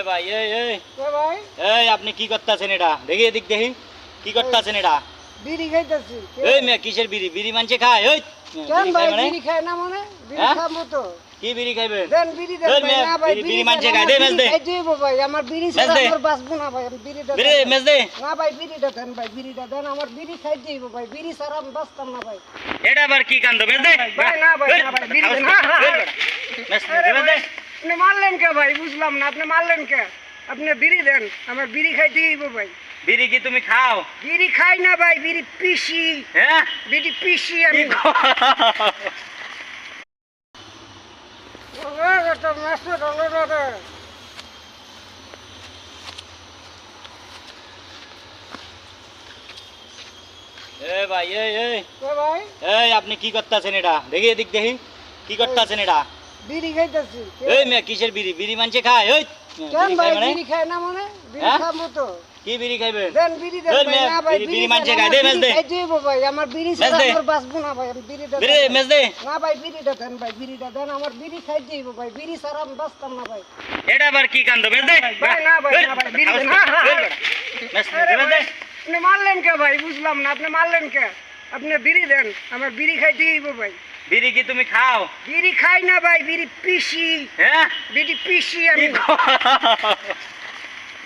ভাই এই আপনি কি করতেছেন? এটা দেখি, এদিক দেখি কি করতেছেন? এটা বিড়ি খাইতেছি। এই মিয়া কিসের বিড়ি? বিড়ি মানছে খায়? ওই কেন ভাই বিড়ি খায় না মানে? বিড়ি খাবো তো। কি বিড়ি খাইবেন? দেন বিড়ি দেন ভাই। না ভাই বিড়ি মানছে খায়, দে মেজ দে। খাই দেবো ভাই, আমার বিড়ি ছাড়া আমার বাঁচবো না ভাই। আমি বিড়িটা বিড়ি মেজ দে। না ভাই বিড়িটা দেন ভাই, বিড়িটা দেন। আমার বিড়ি খাই দেবো ভাই, বিড়ি ছাড়া আমি বাঁচতাম না ভাই। এটা আবার কি কাণ্ড? মেজ দে ভাই। না ভাই, না ভাই বিড়ি দেন। মেজ দে। আপনি মারলেন কে ভাই? বুঝলাম না, আপনি মারলেন কে? আপনি বিড়ি দেন, আমার বিড়ি খাই দিব ভাই। বিড়ি কি তুমি খাও? বিড়ি খাই না ভাই, বিড়ি পিসি। হ্যাঁ বিড়ি পিসি আমি। ভাই ভাই এই আপনি কি করতেছেন? এটা দেখি, এদিক দেখি কি করতেছেন? এটা বিড়ি খাইতেছি। এই মিয়া কিসের বিড়ি? বিড়ি মানছে খায়? ওই কেন ভাই বিড়ি খায় না মানে? বিড়ি খাবো তো। কি বিড়ি খাইবেন? দেন বিড়ি দেন ভাই। না ভাই বিড়ি মানছে খায়, দে মেজ দে। খাই দেবো ভাই, আমার বিড়ি ছাড়া আমার বাঁচবো না ভাই। আমি বিড়িটা বিড়ি মেজ দে। না ভাই বিড়িটা দেন ভাই, বিড়িটা দেন। আমার বিড়ি খাই দেবো ভাই, বিড়ি ছাড়া আমি বাঁচতাম না ভাই। এটা আবার কি কাণ্ড? মেজ দে ভাই। না ভাই, না ভাই বিড়ি দেন। মেজ দে। আপনি মারলেন কে ভাই? বুঝলাম না, আপনি মারলেন কে? আপনি বিড়ি দেন, আমার বিড়ি খাই দিব ভাই। বিড়ি কি তুমি খাও? বিড়ি খাই না ভাই, বিড়ি পিসি। হ্যাঁ বিড়ি পিসি আমি।